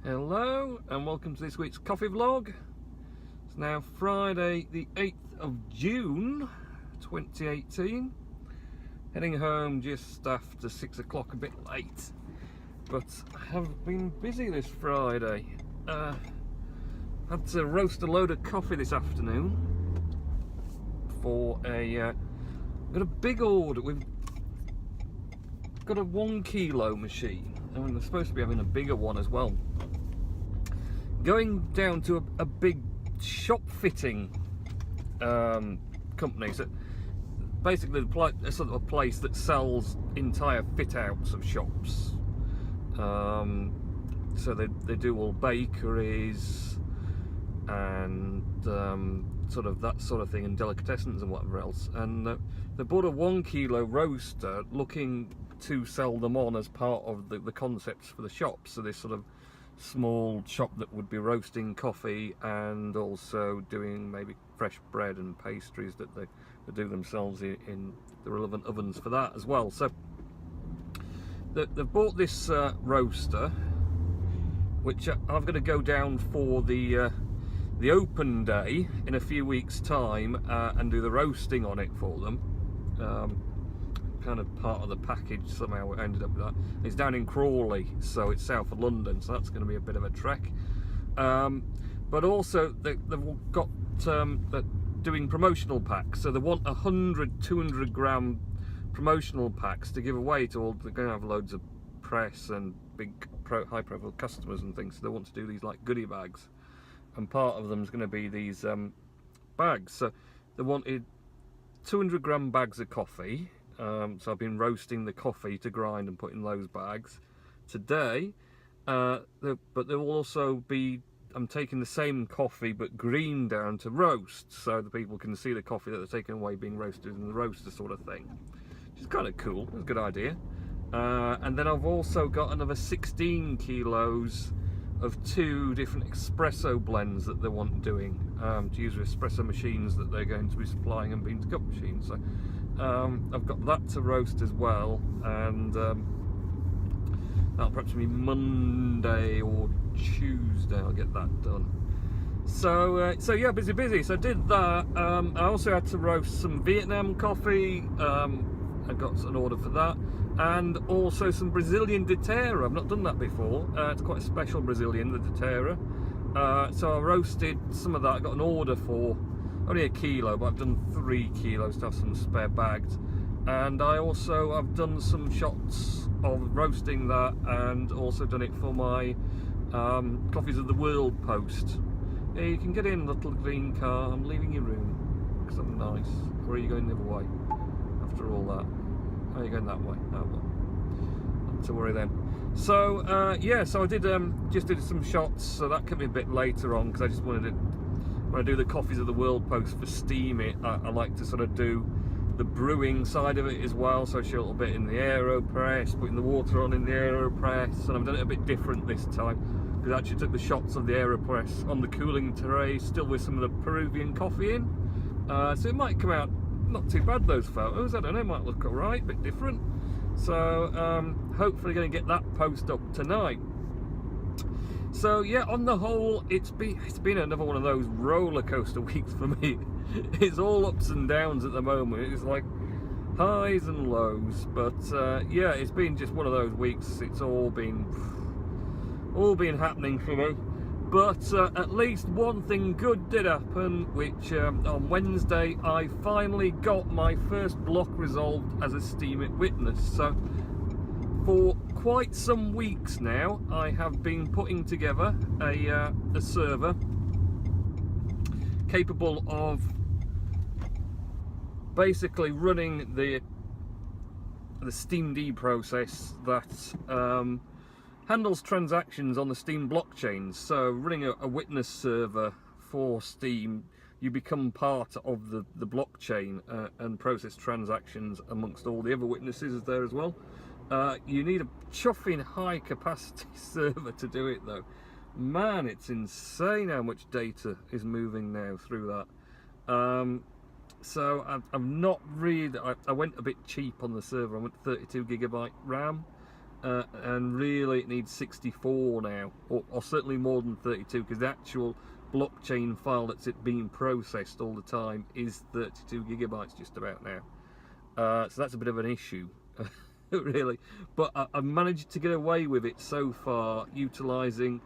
Hello and welcome to this week's coffee vlog. It's now Friday the 8th of June 2018. Heading home just after 6 o'clock, a bit late, but I have been busy this Friday. Had to roast a load of coffee this afternoon for got a big order. We've got a 1 kilo machine and we're supposed to be having a bigger one as well. Going down to a big shop fitting company. So basically a sort of a place that sells entire fit outs of shops. So they do all bakeries and sort of that sort of thing, and delicatessens and whatever else. And they bought a 1 kilo roaster looking to sell them on as part of the concepts for the shop. So this sort of small shop that would be roasting coffee and also doing maybe fresh bread and pastries that they do themselves in the relevant ovens for that as well. So they've bought this roaster, which I've got to go down for the open day in a few weeks time and do the roasting on it for them. Kind of part of the package somehow it ended up with that. It's down in Crawley, so it's south of London, so that's going to be a bit of a trek. But also they've got doing promotional packs, so they want 100-200 gram promotional packs to give away to all. They're going to have loads of press and big high profile customers and things, so they want to do these like goodie bags, and part of them is going to be these bags. So they wanted 200 gram bags of coffee. So I've been roasting the coffee to grind and put in those bags today, but there will also be, I'm taking the same coffee but green down to roast, so the people can see the coffee that they're taking away being roasted in the roaster sort of thing, which is kind of cool. It's a good idea. And then I've also got another 16 kilos of 2 different espresso blends that they want doing to use with espresso machines that they're going to be supplying and bean to cup machines. So I've got that to roast as well, and that'll perhaps be Monday or Tuesday I'll get that done. So yeah, busy. So I did that. I also had to roast some Vietnam coffee. I got an order for that, and also some Brazilian doTERRA. I've not done that before. It's quite a special Brazilian, the doTERRA. So I roasted some of that. I got an order for only 1 kilo, but I've done 3 kilos to have some spare bags. And I've done some shots of roasting that, and also done it for my Coffees of the World post. Yeah, you can get in, little green car. I'm leaving your room because I'm nice. Or are you going the other way after all that? Oh, you're going that way. Oh, well, not to worry then. So yeah, so I did just did some shots. So that could be a bit later on because I just wanted to. When I do the Coffees of the World post for Steam It, I like to sort of do the brewing side of it as well, so I show a little bit in the AeroPress, putting the water on in the AeroPress, and I've done it a bit different this time, because I actually took the shots of the AeroPress on the cooling tray, still with some of the Peruvian coffee in, so it might come out not too bad, those photos. I don't know, it might look alright, a bit different. So hopefully going to get that post up tonight. So yeah, on the whole, it's been another one of those roller coaster weeks for me. It's all ups and downs at the moment. It's like highs and lows, but yeah, it's been just one of those weeks. It's all been happening for me. But at least one thing good did happen, which on Wednesday I finally got my first block resolved as a Steam It witness. So for quite some weeks now, I have been putting together a server capable of basically running the Steamd process that handles transactions on the Steam blockchains. So running a witness server for Steam, you become part of the blockchain and process transactions amongst all the other witnesses there as well. You need a chuffing high capacity server to do it though. Man, it's insane how much data is moving now through that. So I've not really, I went a bit cheap on the server. I went 32GB RAM, and really it needs 64 now, or certainly more than 32, because the actual blockchain file that's being processed all the time is 32 gigabytes just about now. So that's a bit of an issue, really. But I've managed to get away with it so far, utilising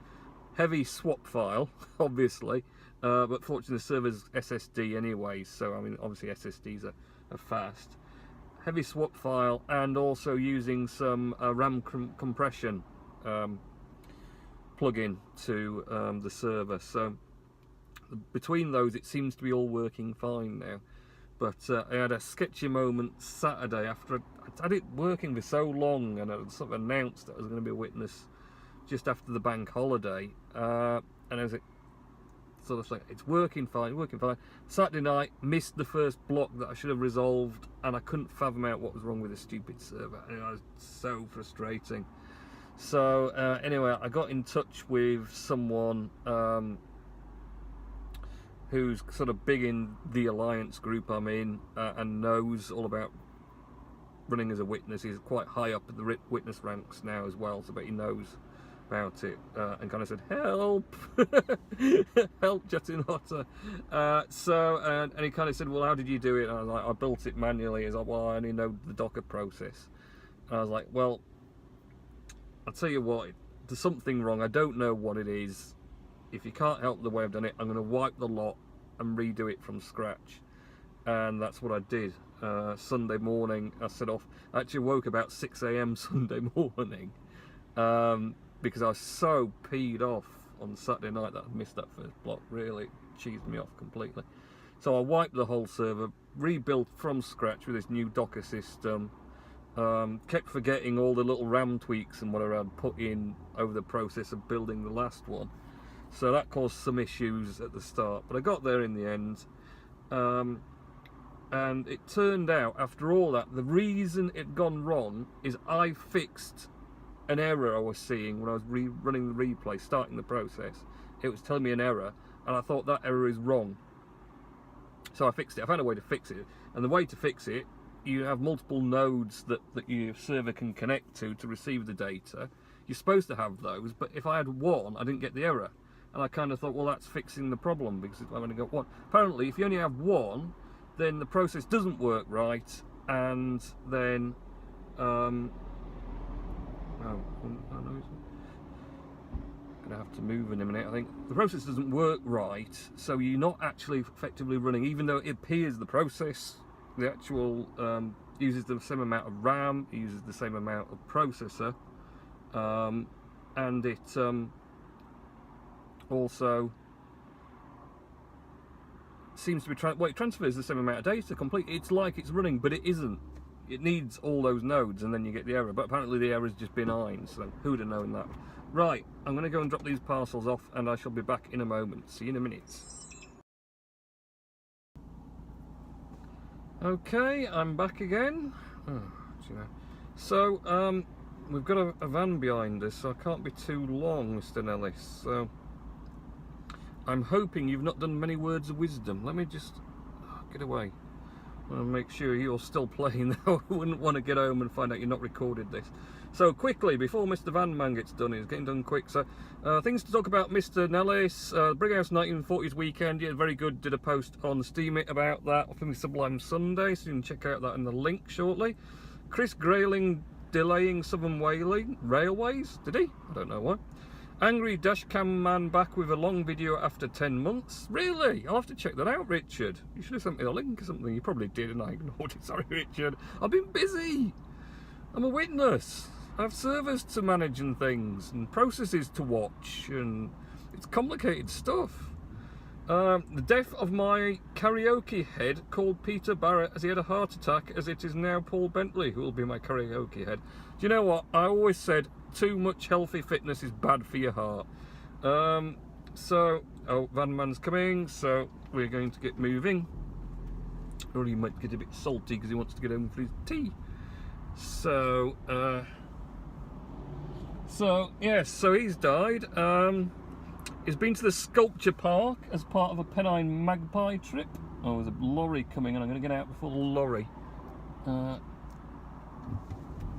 heavy swap file, obviously, but fortunately the server's SSD anyway, so I mean obviously SSDs are fast. Heavy swap file, and also using some RAM compression plugin to the server. So between those it seems to be all working fine now. But I had a sketchy moment Saturday after I'd had it working for so long, and I sort of announced that I was going to be a witness just after the bank holiday, and I was sort of like, it's working fine, working fine. Saturday night, missed the first block that I should have resolved, and I couldn't fathom out what was wrong with the stupid server, and it was so frustrating. So anyway, I got in touch with someone who's sort of big in the alliance group I'm in, and knows all about running as a witness. He's quite high up at the witness ranks now as well, so but he knows about it, and kind of said, help, help Jetinotter. And he kind of said, well, how did you do it? And I was like, I built it manually. He's like, well, I only know the Docker process. And I was like, well, I'll tell you what, there's something wrong. I don't know what it is. If you can't help the way I've done it, I'm going to wipe the lot and redo it from scratch. And that's what I did. Sunday morning, I set off. I actually woke about 6 AM Sunday morning, because I was so peed off on Saturday night that I missed that first block. Really cheesed me off completely. So I wiped the whole server, rebuilt from scratch with this new Docker system. Kept forgetting all the little RAM tweaks and whatever I'd put in over the process of building the last one. So that caused some issues at the start, but I got there in the end. And it turned out, after all that, the reason it had gone wrong is I fixed an error I was seeing when I was running the replay, starting the process. It was telling me an error, and I thought that error is wrong. So I fixed it. I found a way to fix it, and the way to fix it, you have multiple nodes that your server can connect to receive the data. You're supposed to have those, but if I had one, I didn't get the error. And I kind of thought, well, that's fixing the problem, because I've only got one. Apparently, if you only have one, then the process doesn't work right, and then I'm gonna have to move in a minute. I think the process doesn't work right, so you're not actually effectively running, even though it appears the process, the actual uses the same amount of RAM, uses the same amount of processor, and it also seems to be it transfers the same amount of data completely. It's like it's running, but it isn't. It needs all those nodes, and then you get the error. But apparently the error is just benign, so who'd have known that? Right, I'm going to go and drop these parcels off, and I shall be back in a moment. See you in a minute. Okay, I'm back again. So we've got a van behind us, so I can't be too long, Mr. Nellis. So I'm hoping you've not done many words of wisdom. Let me just get away. I want to make sure you're still playing. I wouldn't want to get home and find out you've not recorded this. So quickly, before Mr. Van Man gets done, he's getting done quick. So things to talk about, Mr. Nellis. Brighouse 1940s weekend, yeah, very good. Did a post on Steemit about that from the Sublime Sunday, so you can check out that in the link shortly. Chris Grayling delaying Southern Railways, did he? I don't know why. Angry dashcam man back with a long video after 10 months. Really? I'll have to check that out, Richard. You should have sent me the link or something. You probably did and I ignored it. Sorry, Richard. I've been busy. I'm a witness. I have servers to manage and things, and processes to watch, and it's complicated stuff. The death of my karaoke head called Peter Barrett as he had a heart attack, as it is now Paul Bentley who will be my karaoke head. Do you know what? I always said too much healthy fitness is bad for your heart. Van Man's coming, so we're going to get moving. Or he might get a bit salty because he wants to get home for his tea. So yes, so he's died. He's been to the sculpture park as part of a Pennine Magpie trip. Oh, there's a lorry coming, and I'm going to get out before the lorry.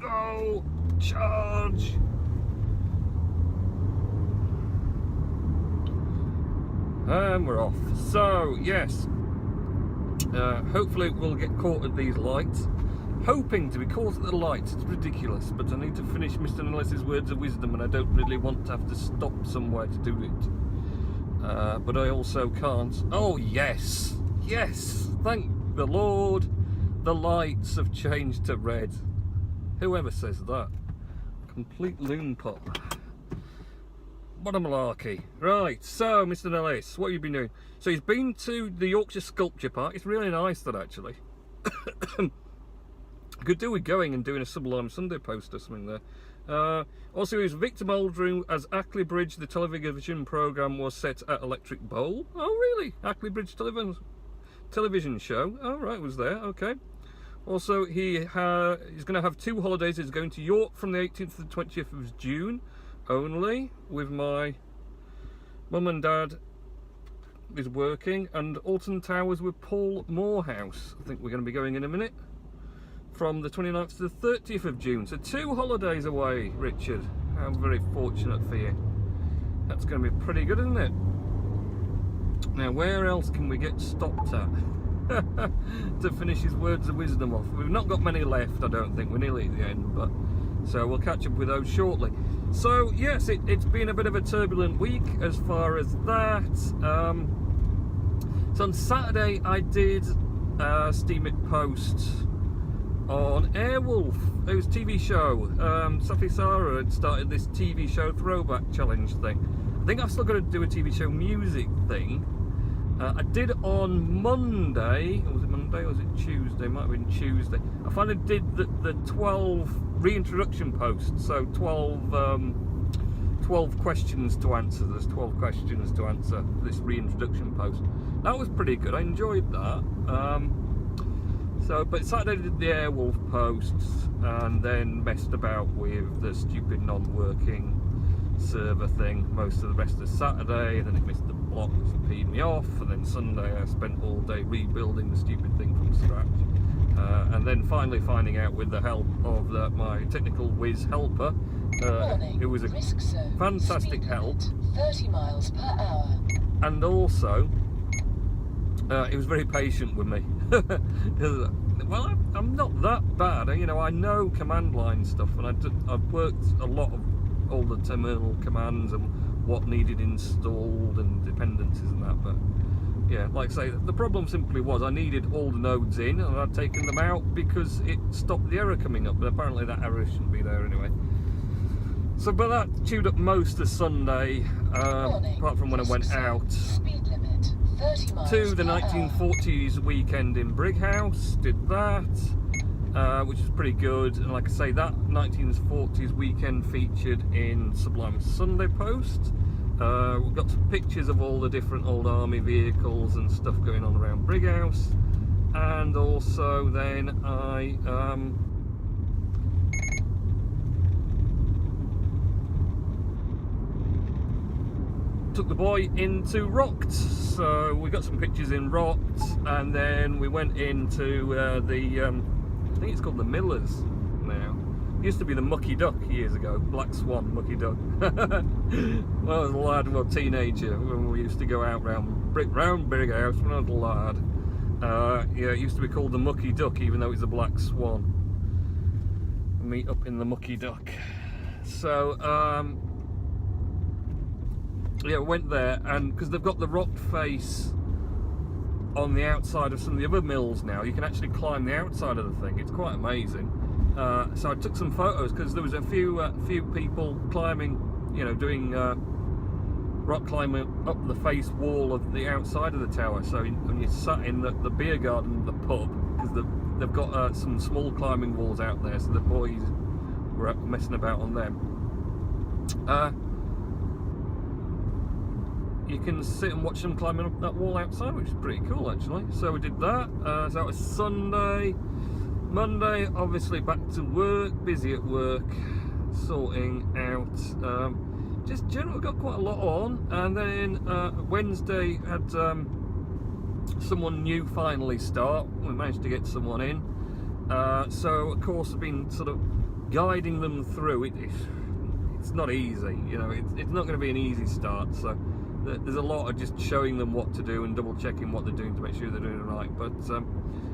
Oh, Charge! And we're off. So, yes. Hopefully we'll get caught at these lights. Hoping to be caught at the lights. It's ridiculous, but I need to finish Mr. Nellis's words of wisdom, and I don't really want to have to stop somewhere to do it. But I also can't. Oh, yes! Yes! Thank the Lord, the lights have changed to red. Whoever says that? Complete loon pop. What a malarkey. Right, so Mr. Nellis, what have you been doing? So he's been to the Yorkshire Sculpture Park. It's really nice, that, actually. Could do with going and doing a Sublime Sunday post or something there. Also, he was Victor Muldrew as Ackley Bridge. The television programme was set at Electric Bowl. Oh, really? Ackley Bridge television show. Oh, right, was there. Okay. Also, he's going to have 2 holidays. He's going to York from the 18th to the 20th of June only, with my mum and dad is working, and Alton Towers with Paul Morehouse. I think we're going to be going in a minute. From the 29th to the 30th of June. So 2 holidays away, Richard. How very fortunate for you. That's going to be pretty good, isn't it? Now, where else can we get stopped at to finish his words of wisdom off? We've not got many left, I don't think. We're nearly at the end, but so we'll catch up with those shortly. So, yes, it's been a bit of a turbulent week as far as that. So on Saturday, I did Steam It post on Airwolf. It was a TV show. Safi Sarah had started this TV show throwback challenge thing. I think I've still got to do a TV show music thing. I did on Monday. Was it Monday or was it Tuesday? Might have been Tuesday. I finally did the 12 reintroduction posts. So 12 questions to answer. There's 12 questions to answer this reintroduction post. That was pretty good. I enjoyed that. But Saturday I did the Airwolf posts, and then messed about with the stupid non-working server thing most of the rest of Saturday, and then it missed the block, which peed me off, and then Sunday I spent all day rebuilding the stupid thing from scratch, and then finally finding out, with the help of my technical whiz helper, it was a fantastic help, 30 miles per hour, and also he was very patient with me. Well, I'm not that bad, you know. I know command line stuff, and I've worked a lot of all the terminal commands and what needed installed and dependencies and that. But yeah, like I say, the problem simply was I needed all the nodes in, and I'd taken them out because it stopped the error coming up. But apparently that error shouldn't be there anyway. So, but that chewed up most of Sunday, apart from when I went out to the 1940s weekend in Brighouse. Did that, which is pretty good. And like I say, that 1940s weekend featured in Sublime Sunday Post. We've got some pictures of all the different old army vehicles and stuff going on around Brighouse. And also then I took the boy into Rocked, so we got some pictures in Rocked, and then we went into I think it's called the Millers now. It used to be the Mucky Duck years ago, Black Swan Mucky Duck. When I was a lad, well, teenager, when we used to go out round Brighouse when I was a lad. Yeah, it used to be called the Mucky Duck, even though it's a Black Swan. Meet up in the Mucky Duck. So, yeah, we went there, and because they've got the rock face on the outside of some of the other mills now, you can actually climb the outside of the thing. It's quite amazing. So I took some photos because there was a few people climbing, you know, doing rock climbing up the face wall of the outside of the tower. So when you sat in the beer garden, the pub, because they've got some small climbing walls out there, so the boys were messing about on them. You can sit and watch them climbing up that wall outside, which is pretty cool actually. So we did that. So that was Sunday. Monday, obviously back to work, busy at work, sorting out. Just generally got quite a lot on. And then Wednesday had someone new finally start. We managed to get someone in. So of course I've been sort of guiding them through it. It's not easy, you know, it's not going to be an easy start, so there's a lot of just showing them what to do and double checking what they're doing to make sure they're doing it right. But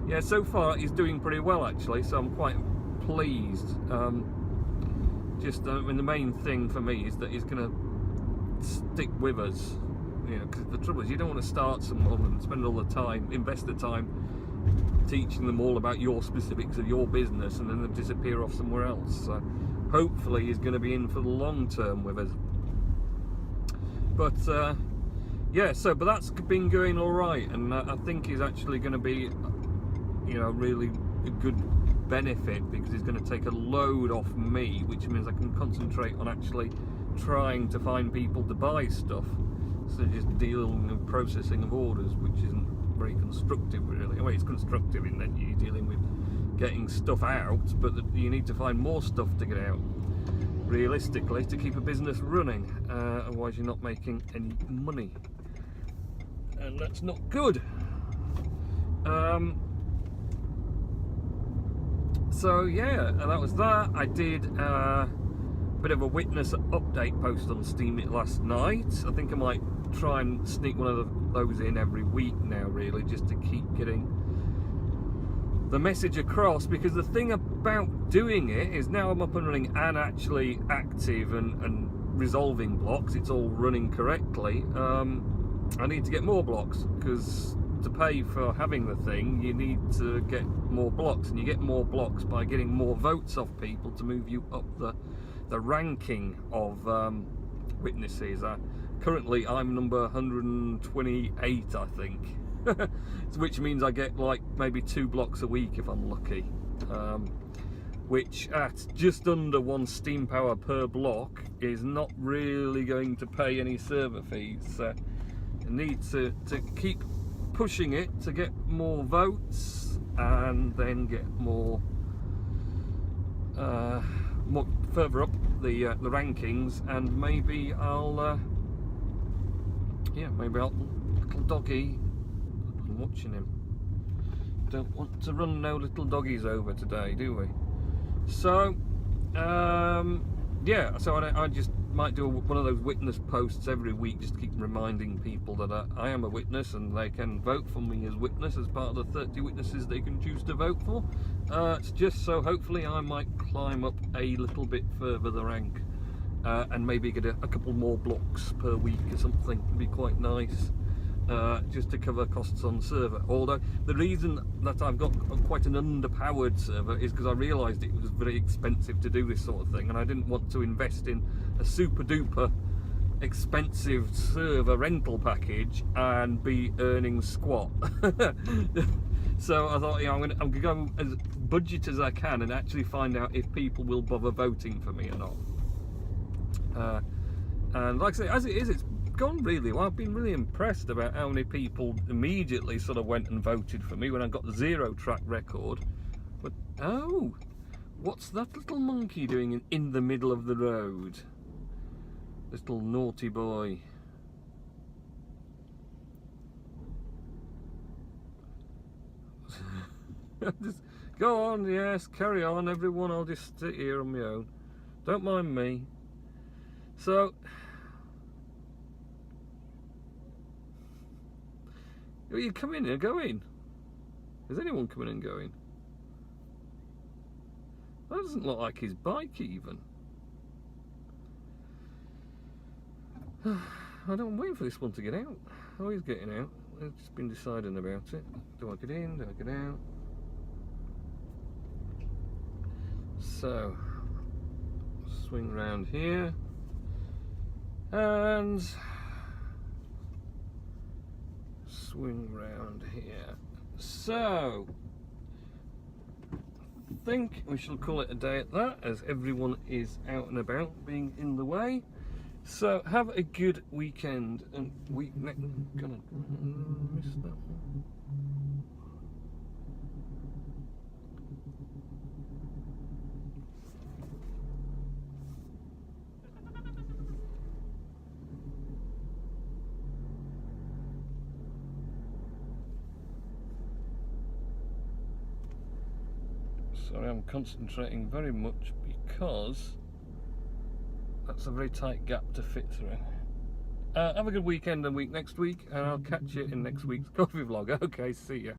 yeah, so far he's doing pretty well actually, so I'm quite pleased. I mean, the main thing for me is that he's going to stick with us, you know, because the trouble is you don't want to start someone and spend all the time, invest the time teaching them all about your specifics of your business and then they disappear off somewhere else. So hopefully he's going to be in for the long term with us. But yeah, but that's been going all right, and I think he's actually going to be, you know, really a good benefit, because he's going to take a load off me, which means I can concentrate on actually trying to find people to buy stuff, so just dealing with processing of orders, which isn't very constructive really. Well, it's constructive in that you're dealing with getting stuff out, but you need to find more stuff to get out realistically to keep a business running, otherwise you're not making any money, and that's not good. So yeah, and that was that. I did a bit of a witness update post on Steam last night. I think I might try and sneak one of those in every week now, really, just to keep getting the message across, because the thing about doing it is now I'm up and running and actually active and resolving blocks. It's all running correctly. I need to get more blocks, because to pay for having the thing you need to get more blocks, and you get more blocks by getting more votes off people to move you up the ranking of witnesses. Currently I'm number 128, I think. Which means I get like maybe 2 blocks a week if I'm lucky, which at just under 1 steam power per block is not really going to pay any server fees. I need to keep pushing it to get more votes, and then get more further up the rankings, and maybe I'll little doggy, I'm watching him, don't want to run no little doggies over today, do we? So yeah, so I just might do one of those witness posts every week, just to keep reminding people that I am a witness and they can vote for me as witness, as part of the 30 witnesses they can choose to vote for. It's just so hopefully I might climb up a little bit further the rank, and maybe get a couple more blocks per week or something. Would be quite nice, just to cover costs on server. Although the reason that I've got quite an underpowered server is because I realised it was very expensive to do this sort of thing, and I didn't want to invest in a super duper expensive server rental package and be earning squat. So I thought, you know, I'm gonna go as budget as I can and actually find out if people will bother voting for me or not. And like I say, as it is, it's gone really well. I've been really impressed about how many people immediately sort of went and voted for me when I got the 0 track record. But oh, what's that little monkey doing in the middle of the road? Little naughty boy. Just go on, yes, carry on everyone, I'll just sit here on my own. Don't mind me. So are you coming and going? Is anyone coming and going? That doesn't look like his bike even. I'm waiting for this one to get out. Oh, he's getting out. I've just been deciding about it. Do I get in? Do I get out? So, swing round here. And swing round here. So, I think we shall call it a day at that, as everyone is out and about, being in the way. So have a good weekend, and gonna miss that one. Sorry, I'm concentrating very much because that's a very tight gap to fit through. Have a good weekend and week next week, and I'll catch you in next week's coffee vlog. Okay, see ya.